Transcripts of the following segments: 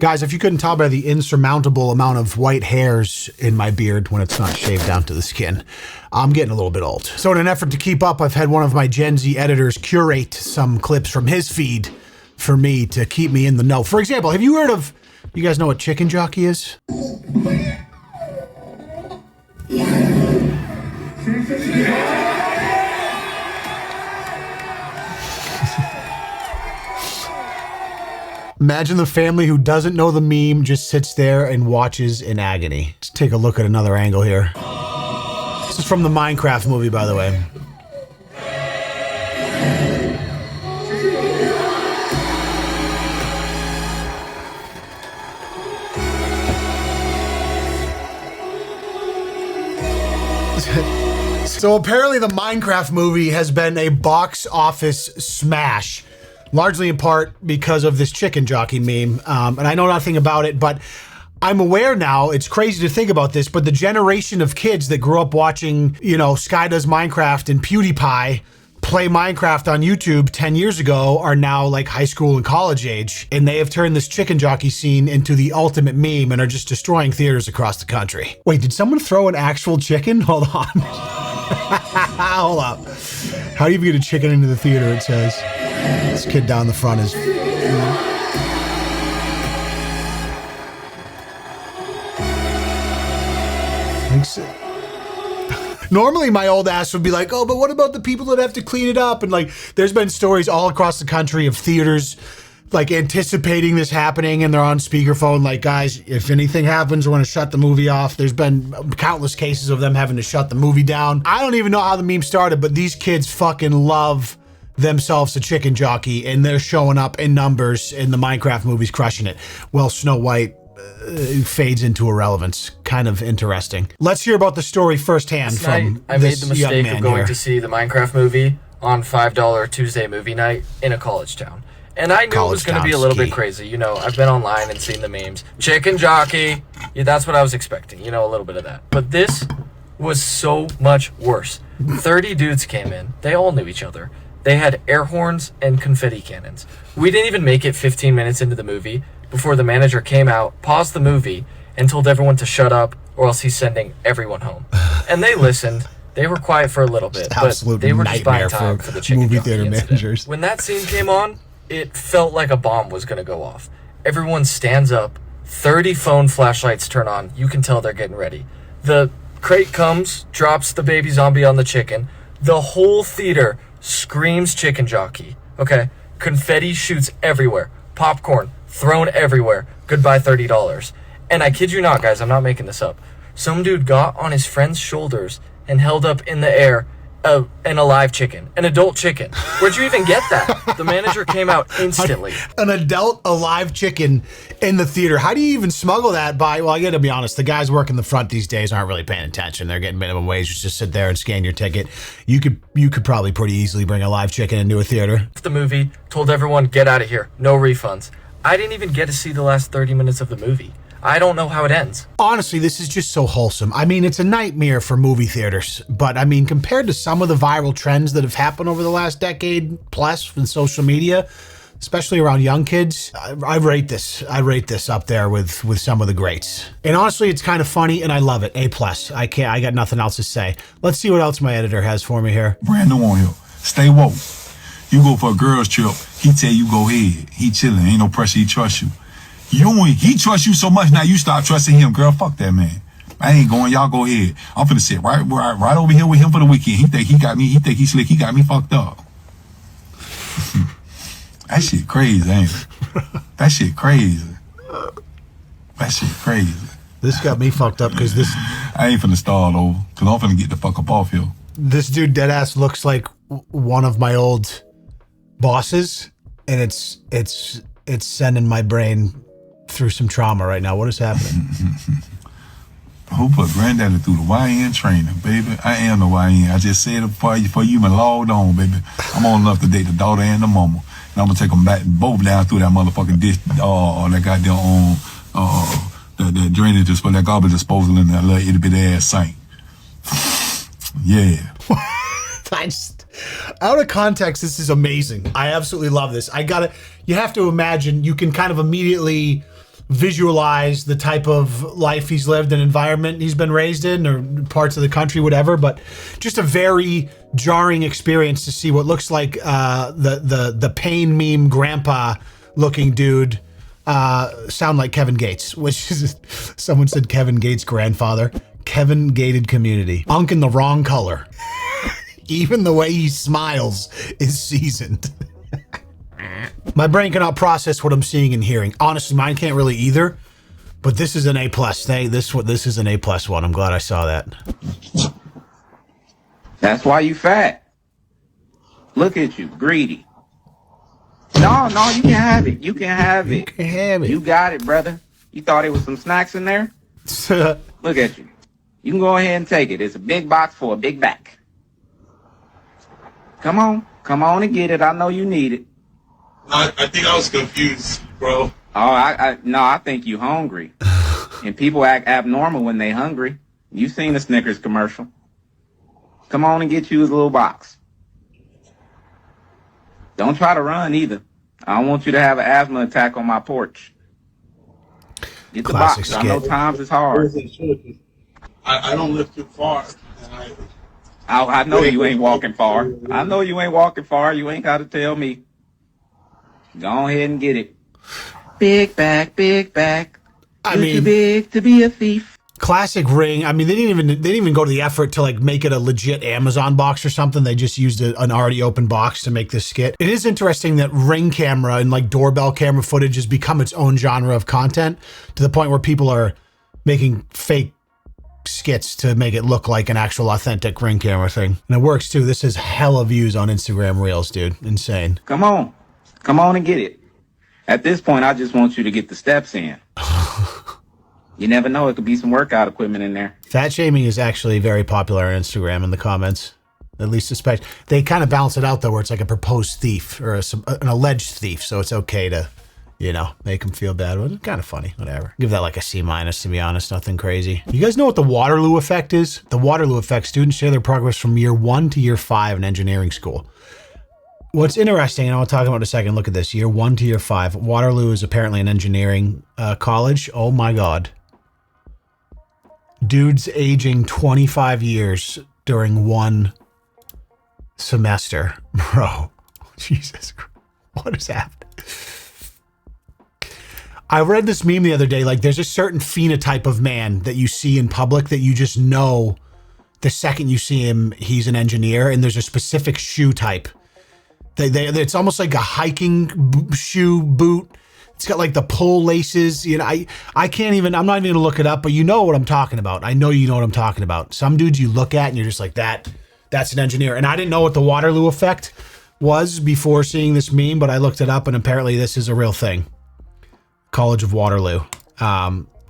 Guys, if you couldn't tell by the insurmountable amount of white hairs in my beard when it's not shaved down to the skin, I'm getting a little bit old. So in an effort to keep up, I've had one of my Gen Z editors curate some clips from his feed for me to keep me in the know. For example, have you heard of, you guys know what Chicken Jockey is? Imagine the family who doesn't know the meme just sits there and watches in agony. Let's take a look at another angle here. This is from the Minecraft movie, by the way. So apparently the Minecraft movie has been a box office smash. Largely in part because of this Chicken Jockey meme. And I know nothing about it, but I'm aware now, it's crazy to think about this, but the generation of kids that grew up watching, you know, Sky Does Minecraft and PewDiePie play Minecraft on YouTube 10 years ago are now like high school and college age. And they have turned this Chicken Jockey scene into the ultimate meme and are just destroying theaters across the country. Wait, did someone throw an actual chicken? Hold on. Hold up. How do you get a chicken into the theater, it says. This kid down the front is... Normally my old ass would be like, oh, but what about the people that have to clean it up? And like, there's been stories all across the country of theaters like anticipating this happening and they're on speakerphone like, guys, if anything happens, we're gonna shut the movie off. There's been countless cases of them having to shut the movie down. I don't even know how the meme started, but these kids fucking love themselves a Chicken Jockey and they're showing up in numbers and the Minecraft movie's crushing it. Well, Snow White fades into irrelevance. Kind of interesting. Let's hear about the story firsthand from I made the mistake of going to see the Minecraft movie on $5 Tuesday movie night in a college town. And I knew it was going to be a little bit crazy. You know, I've been online and seen the memes. Chicken Jockey. Yeah, that's what I was expecting. You know, a little bit of that. But this was so much worse. 30 dudes came in. They all knew each other. They had air horns and confetti cannons. We didn't even make it 15 minutes into the movie before the manager came out, paused the movie, and told everyone to shut up or else he's sending everyone home. And they listened. They were quiet for a little bit, but they were just buying time for the Chicken Jockey theater managers. When that scene came on, it felt like a bomb was going to go off. Everyone stands up, 30 phone flashlights turn on. You can tell they're getting ready. The crate comes, drops the baby zombie on the chicken. The whole theater screams Chicken Jockey. Okay? Confetti shoots everywhere. Popcorn thrown everywhere. Goodbye $30. And I kid you not, guys, I'm not making this up. Some dude got on his friend's shoulders and held up in the air an alive chicken, an adult chicken. Where'd you even get that? The manager came out instantly. An adult alive chicken in the theater. How do you even smuggle that by, well, I gotta be honest, the guys working the front these days aren't really paying attention. They're getting minimum wage. Just sit there and scan your ticket. You could probably pretty easily bring a live chicken into a theater. The movie told everyone, get out of here. No refunds. I didn't even get to see the last 30 minutes of the movie. I don't know how it ends. Honestly, this is just so wholesome. I mean, it's a nightmare for movie theaters, but I mean, compared to some of the viral trends that have happened over the last decade plus in social media, especially around young kids, I rate this up there with some of the greats. And honestly, it's kind of funny and I love it. A+. I got nothing else to say. Let's see what else my editor has for me here. Brand new on here. Stay woke. You go for a girls trip, he tell you go ahead. He chilling, ain't no pressure, he trust you. He trusts you so much now you start trusting him. Girl, fuck that man. I ain't going, y'all go ahead. I'm finna sit right over here with him for the weekend. He think he slick, he got me fucked up. That shit crazy, ain't it? That shit crazy. That shit crazy. This got me fucked up because this... I ain't finna start over, because I'm finna get the fuck up off here. This dude deadass looks like one of my old bosses, and it's sending my brain through some trauma right now. What is happening? Who put granddaddy through the YN training, baby? I am the YN. I just said it before you even logged on, baby. I'm old enough to date the daughter and the mama. And I'm gonna take them back, both down through that motherfucking dish, that goddamn, the drainage for that garbage disposal in that little itty bitty ass sink. Yeah. Out of context, this is amazing. I absolutely love this. You have to imagine, you can kind of immediately visualize the type of life he's lived and environment he's been raised in, or parts of the country, whatever. But just a very jarring experience to see what looks like the pain meme grandpa looking dude sound like Kevin Gates, which is, someone said Kevin Gates' grandfather. Kevin Gated community. Unk in the wrong color. Even the way he smiles is seasoned. My brain cannot process what I'm seeing and hearing. Honestly, mine can't really either. But this is an A+. This is an A+ one. I'm glad I saw that. That's why you fat. Look at you, greedy. No, you can have it. You can have it. You can have it. You got it, brother. You thought it was some snacks in there? Look at you. You can go ahead and take it. It's a big box for a big back. Come on and get it. I know you need it. I think I was confused, bro. Oh, I think you hungry. And people act abnormal when they hungry. You seen the Snickers commercial. Come on and get you his little box. Don't try to run either. I don't want you to have an asthma attack on my porch. Get the Classic box. skit. I know times is hard. I don't live too far. I know you ain't walking far. I know you ain't walking far. You ain't got to tell me. Go ahead and get it. Big back. I You're mean, too big to be a thief. classic Ring. I mean, they didn't even go to the effort to like make it a legit Amazon box or something. They just used an already open box to make this skit. It is interesting that Ring camera and like doorbell camera footage has become its own genre of content, to the point where people are making fake skits to make it look like an actual authentic Ring camera thing. And it works too. This has hella views on Instagram Reels, dude. Insane. Come on and get it. At this point, I just want you to get the steps in. You never know. It could be some workout equipment in there. Fat shaming is actually very popular on Instagram in the comments. At least especially. They kind of balance it out though, where it's like a proposed thief or an alleged thief. So it's okay to, make them feel bad. Well, it's kind of funny, whatever. Give that like a C-, to be honest. Nothing crazy. You guys know what the Waterloo effect is? The Waterloo effect, students share their progress from year 1 to year 5 in engineering school. What's interesting, and I'll talk about in a second, look at this, year 1 to year 5. Waterloo is apparently an engineering college. Oh my God. Dudes aging 25 years during one semester. Bro, Jesus Christ. What is happening? I read this meme the other day, like there's a certain phenotype of man that you see in public that you just know the second you see him, he's an engineer, and there's a specific shoe type. It's almost like a hiking shoe boot. It's got like the pull laces. I can't even, I'm not even gonna look it up, but you know what I'm talking about. I know you know what I'm talking about. Some dudes you look at and you're just like, that's an engineer. And I didn't know what the Waterloo effect was before seeing this meme, but I looked it up and apparently this is a real thing. College of Waterloo.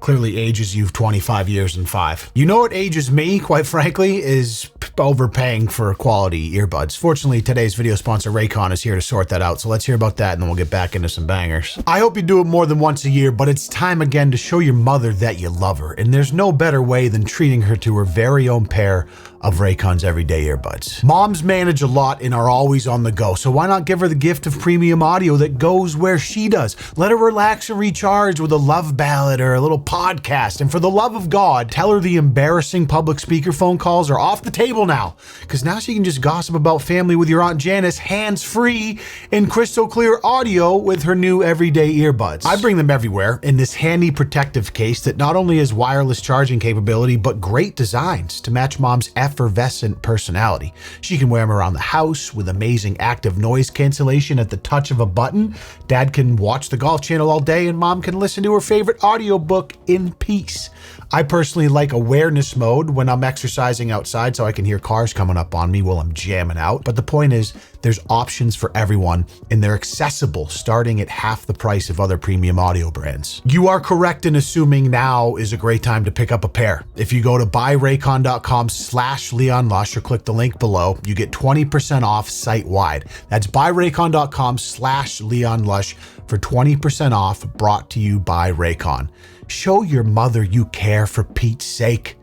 Clearly ages you 25 years and 5. You know what ages me, quite frankly, is overpaying for quality earbuds. Fortunately, today's video sponsor Raycon is here to sort that out. So let's hear about that and then we'll get back into some bangers. I hope you do it more than once a year, but it's time again to show your mother that you love her. And there's no better way than treating her to her very own pair of Raycon's everyday earbuds. Moms manage a lot and are always on the go, so why not give her the gift of premium audio that goes where she does? Let her relax and recharge with a love ballad or a little podcast. And for the love of God, tell her the embarrassing public speakerphone calls are off the table now, because now she can just gossip about family with your Aunt Janice hands-free in crystal clear audio with her new everyday earbuds. I bring them everywhere in this handy protective case that not only has wireless charging capability, but great designs to match Mom's effervescent personality. She can wear them around the house with amazing active noise cancellation at the touch of a button. Dad can watch the Golf Channel all day and Mom can listen to her favorite audiobook in peace. I personally like awareness mode when I'm exercising outside so I can hear cars coming up on me while I'm jamming out. But the point is, there's options for everyone and they're accessible starting at half the price of other premium audio brands. You are correct in assuming now is a great time to pick up a pair. If you go to buyraycon.com/LeonLush or click the link below, you get 20% off site-wide. That's buyraycon.com/LeonLush for 20% off, brought to you by Raycon. Show your mother you care, for Pete's sake.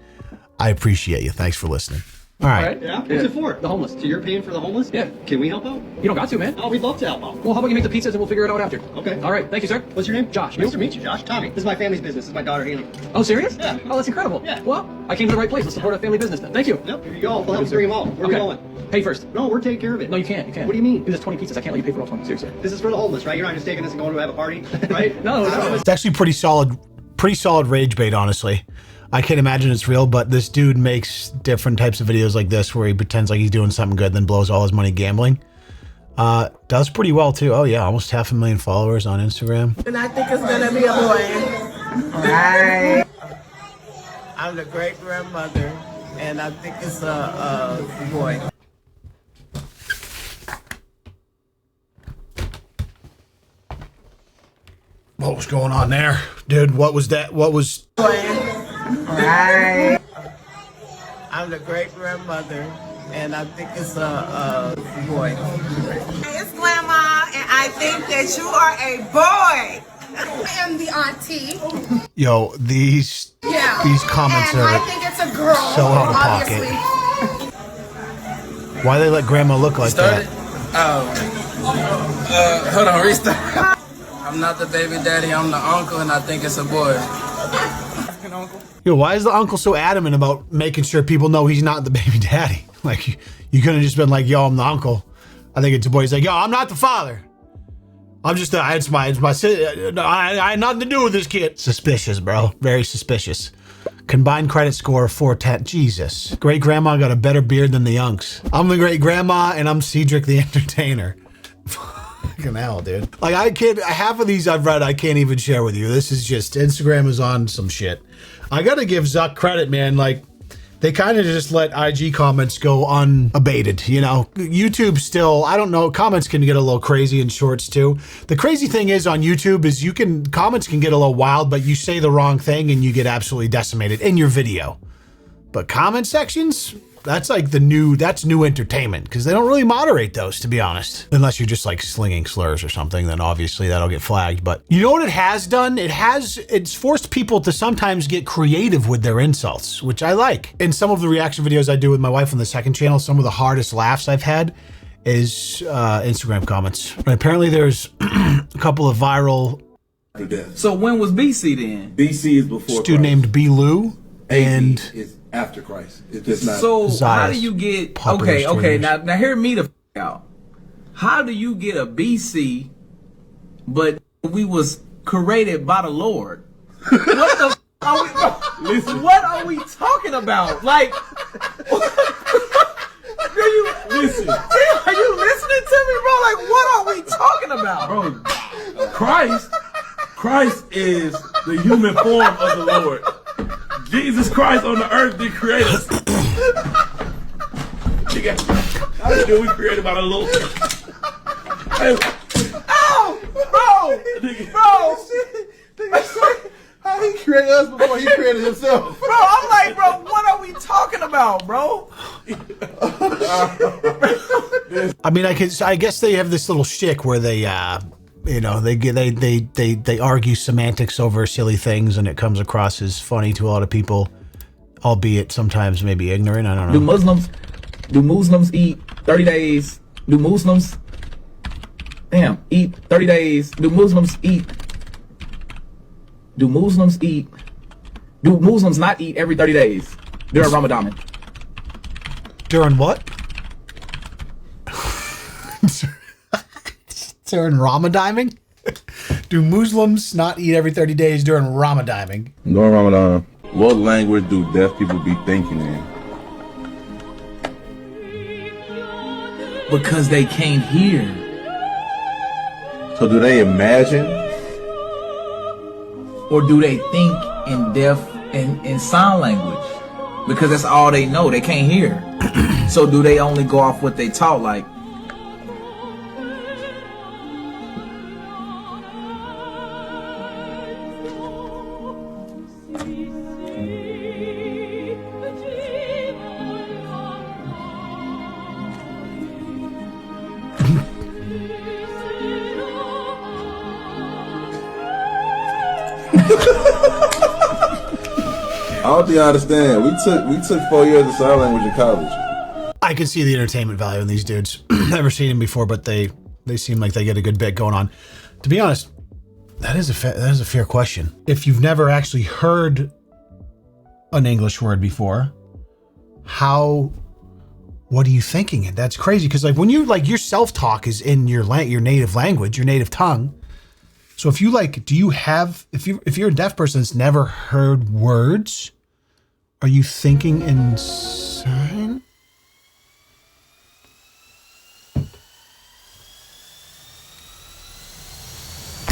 I appreciate you. Thanks for listening. All right. Yeah? What's it for? The homeless. So you're paying for the homeless? Yeah. Can we help out? You don't got to, man. Oh, we'd love to help out. Well, how about you make the pizzas and we'll figure it out after? Okay. All right. Thank you, sir. What's your name? Josh. Nice to meet you, Josh. Tommy. This is my family's business. This is my daughter, Haley. Oh, serious? Yeah. Oh, that's incredible. Yeah. Well, I came to the right place. Let's support a family business then. Thank you. Yep. Here you go. We'll help you bring them all. Where are we going? Pay first. No, we're taking care of it. No, you can't. You can't. What do you mean? There's 20 pizzas. I can't let you pay for all 20. Seriously. This is for the homeless, right? You're not just taking this and going to have a party, right? No. It's actually pretty solid rage bait, honestly. I can't imagine it's real, but this dude makes different types of videos like this where he pretends like he's doing something good, then blows all his money gambling. Does pretty well too. Oh yeah, almost 500,000 followers on Instagram. And I think it's gonna be a boy. Right. I'm the great grandmother, and I think it's a boy. What was going on there? Dude, what was that? What was... Right. I'm the great grandmother, and I think it's a boy. It's Grandma, and I think that you are a boy. I am the auntie. Yo, these comments and are I think it's a girl, so out of obviously. pocket. Why they let grandma look like that? Hold on, restart. I'm not the baby daddy, I'm the uncle, and I think it's a boy. Yo, why is the uncle so adamant about making sure people know he's not the baby daddy? Like, you could have just been like, yo, I'm the uncle. I think it's a boy. He's like, yo, I'm not the father. I'm just, I had nothing to do with this kid. Suspicious, bro. Very suspicious. Combined credit score of 410. Jesus. Great grandma got a better beard than the unks. I'm the great grandma, and I'm Cedric the Entertainer. Fucking hell, dude. Like, I can't, half of these I've read, I can't even share with you. This is just, Instagram is on some shit. I gotta give Zuck credit, man. Like, they kind of just let IG comments go unabated, you know? YouTube still, I don't know, comments can get a little crazy in shorts too. The crazy thing is on YouTube is comments can get a little wild, but you say the wrong thing and you get absolutely decimated in your video. But comment sections, that's like that's new entertainment, because they don't really moderate those, to be honest. Unless you're just like slinging slurs or something, then obviously that'll get flagged. But you know what it has done? It's forced people to sometimes get creative with their insults, which I like. In some of the reaction videos I do with my wife on the second channel, some of the hardest laughs I've had is Instagram comments. But apparently there's a couple of viral... So when was BC then? BC is before Dude named B. Lou, and... is after Christ. It's just not. So how do you get okay? Now hear me the f out. How do you get a BC, but we was created by the Lord? What the f are we? Listen. What are we talking about? Like, do you listen? Are you listening to me, bro? Like, what are we talking about, bro? Christ is the human form of the Lord. Jesus Christ on the earth did create us. How did we created by the Lord? Bro! How he created us before he created himself? Bro, I'm like, bro, what are we talking about, bro? I mean, I guess they have this little shtick where they, you know, they argue semantics over silly things, and it comes across as funny to a lot of people, albeit sometimes maybe ignorant. I don't know. Do Muslims eat 30 days? Do Muslims eat 30 days? Do Muslims not eat every 30 days during Ramadan? During what? During Ramadan? Do Muslims not eat every 30 days during Ramadan? During Ramadan. What language do deaf people be thinking in? Because they can't hear. So do they imagine? Or do they think in deaf in sign language? Because that's all they know. They can't hear. So do they only go off what they taught, like? I don't think I understand. We took 4 years of sign language in college. I can see the entertainment value in these dudes. Never seen them before, but they seem like they get a good bit going on. To be honest, that is a fair question. If you've never actually heard an English word before, what are you thinking? That's crazy, because like when you like your self-talk is in your native language, your native tongue. So if you like, if you're a deaf person that's never heard words, are you thinking in sign?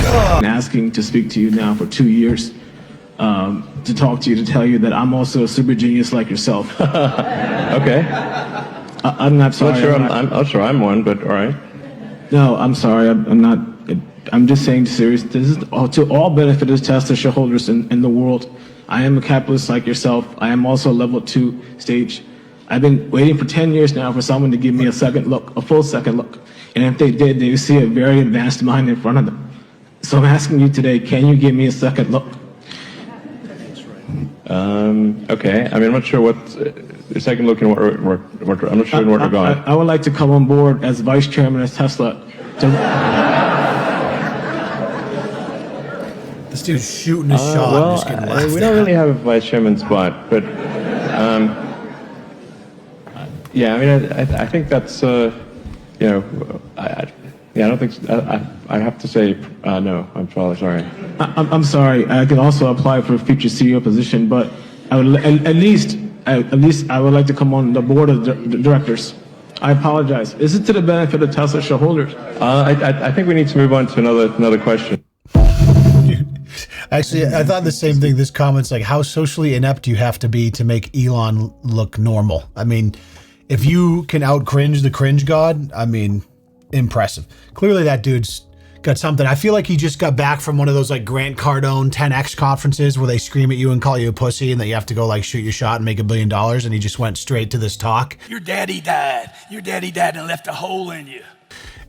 I'm asking to speak to you now for 2 years, to talk to you, to tell you that I'm also a super genius like yourself. Okay. I'm not sorry. I'm not sure I'm one, but all right. No, I'm sorry. I'm not. I'm just saying serious. This is to all benefit of Tesla shareholders in the world. I am a capitalist like yourself. I am also a level 2 stage. I've been waiting for 10 years now for someone to give me a second look, a full second look. And if they did, they would see a very advanced mind in front of them. So I'm asking you today, can you give me a second look? Okay. I mean, I'm not sure what a second look in what I'm not sure in what regard. I would like to come on board as vice chairman of Tesla. This dude's shooting a shot. Well, we don't really have a vice chairman spot, but yeah. I mean, I think that's I don't think I have to say no. I'm probably sorry. I'm sorry. I can also apply for a future CEO position, but I would at least I would like to come on the board of directors. I apologize. Is it to the benefit of Tesla shareholders? I think we need to move on to another question. Actually, I thought the same thing. This comment's like, how socially inept do you have to be to make Elon look normal? I mean, if you can out cringe the cringe god, I mean, impressive. Clearly that dude's got something. I feel like he just got back from one of those like Grant Cardone 10X conferences where they scream at you and call you a pussy and that you have to go like shoot your shot and make $1 billion, and he just went straight to this talk. Your daddy died. Your daddy died and left a hole in you.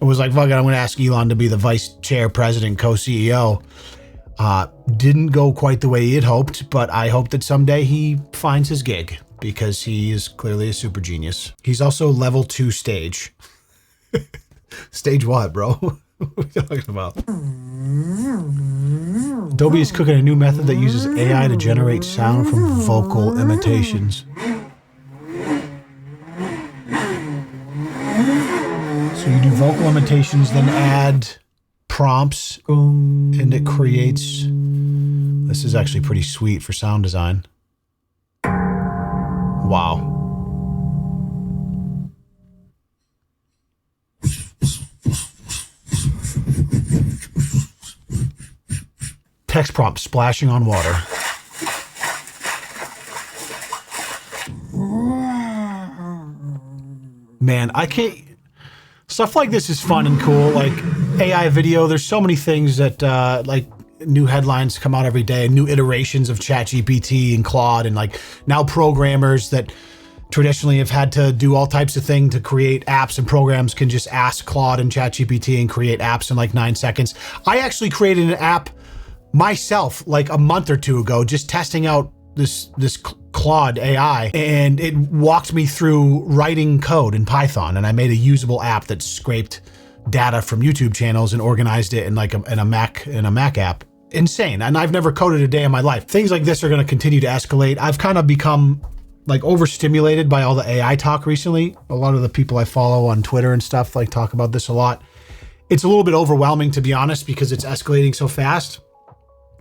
It was like, fuck it, I'm going to ask Elon to be the vice chair, president, co-CEO. Didn't go quite the way he had hoped, but I hope that someday he finds his gig because he is clearly a super genius. He's also level 2 stage. Stage what, bro? What are you talking about? Adobe is cooking a new method that uses AI to generate sound from vocal imitations. So you do vocal imitations, then add prompts, and it creates... This is actually pretty sweet for sound design. Wow. Text prompt, splashing on water. Man, I can't... Stuff like this is fun and cool, like AI video. There's so many things that, like, new headlines come out every day, new iterations of ChatGPT and Claude, and like now programmers that traditionally have had to do all types of things to create apps and programs can just ask Claude and ChatGPT and create apps in like 9 seconds. I actually created an app myself like a month or 2 ago, just testing out this Claude AI, and it walked me through writing code in Python, and I made a usable app that scraped data from YouTube channels and organized it in like a Mac app. Insane. And I've never coded a day in my life. Things like this are going to continue to escalate. I've kind of become like overstimulated by all the AI talk recently. A lot of the people I follow on Twitter and stuff like talk about this a lot. It's a little bit overwhelming, to be honest, because it's escalating so fast.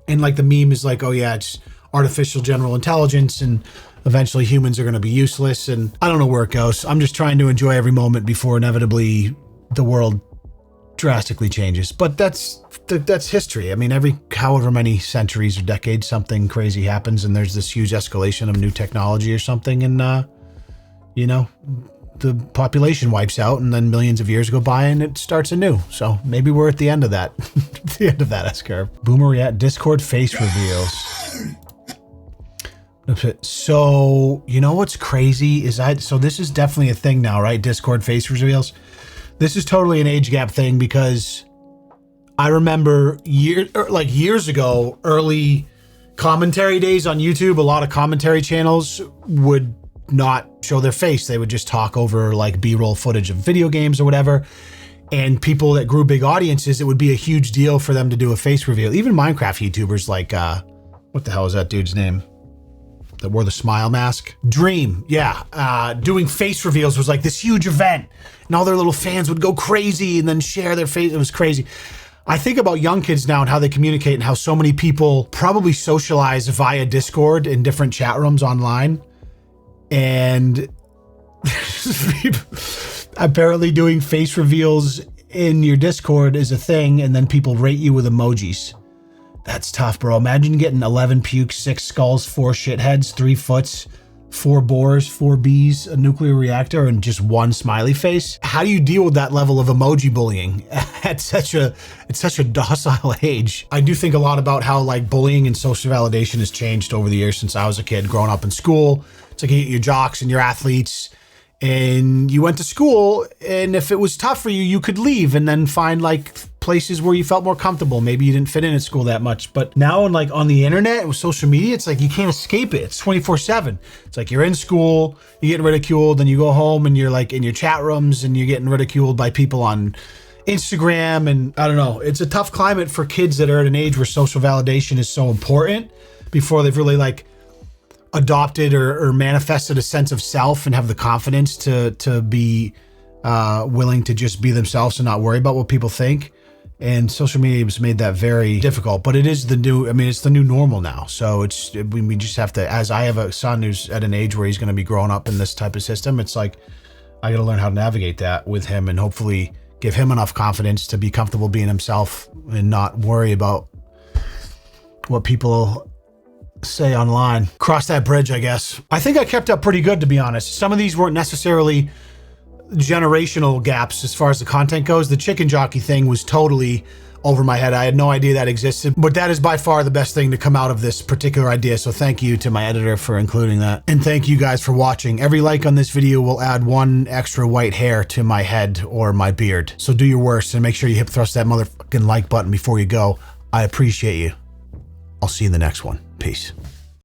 And like the meme is like, oh yeah, it's artificial general intelligence and eventually humans are going to be useless. And I don't know where it goes. I'm just trying to enjoy every moment before inevitably the world drastically changes. But that's history. I mean, every however many centuries or decades, something crazy happens and there's this huge escalation of new technology or something. And, you know, the population wipes out and then millions of years go by and it starts anew. So maybe we're at the end of that. The end of that S-curve. Boomer at Discord face reveals. So, you know what's crazy is so this is definitely a thing now, right? Discord face reveals. This is totally an age gap thing because I remember years ago, early commentary days on YouTube, a lot of commentary channels would not show their face. They would just talk over like B-roll footage of video games or whatever. And people that grew big audiences, it would be a huge deal for them to do a face reveal. Even Minecraft YouTubers like, what the hell is that dude's name? That wore the smile mask? Dream, yeah. Doing face reveals was like this huge event. And all their little fans would go crazy and then share their face. It was crazy. I think about young kids now and how they communicate and how so many people probably socialize via Discord in different chat rooms online. And apparently doing face reveals in your Discord is a thing, and then people rate you with emojis. That's tough, bro. Imagine getting 11 pukes, 6 skulls, 4 shitheads, 3 foots, 4 boars, 4 bees, a nuclear reactor, and just 1 smiley face. How do you deal with that level of emoji bullying at such a docile age? I do think a lot about how like bullying and social validation has changed over the years since I was a kid growing up in school. It's like your jocks and your athletes, and you went to school, and if it was tough for you, you could leave and then find like places where you felt more comfortable. Maybe you didn't fit in at school that much, but now like on the internet with social media, it's like you can't escape it. It's 24/7. It's like you're in school, you're getting ridiculed, then you go home and you're like in your chat rooms and you're getting ridiculed by people on Instagram. And I don't know, it's a tough climate for kids that are at an age where social validation is so important before they've really like adopted or manifested a sense of self and have the confidence to be willing to just be themselves and not worry about what people think. And social media has made that very difficult, but it is the new, I mean, it's the new normal now. So we just have to, as I have a son who's at an age where he's going to be growing up in this type of system, it's like, I got to learn how to navigate that with him and hopefully give him enough confidence to be comfortable being himself and not worry about what people say online. Cross that bridge, I guess. I think I kept up pretty good, to be honest. Some of these weren't necessarily generational gaps as far as the content goes. The chicken jockey thing was totally over my head. I had no idea that existed, but that is by far the best thing to come out of this particular idea. So thank you to my editor for including that. And thank you guys for watching. Every like on this video will add 1 extra white hair to my head or my beard. So do your worst and make sure you hip thrust that motherfucking like button before you go. I appreciate you. I'll see you in the next one. Peace.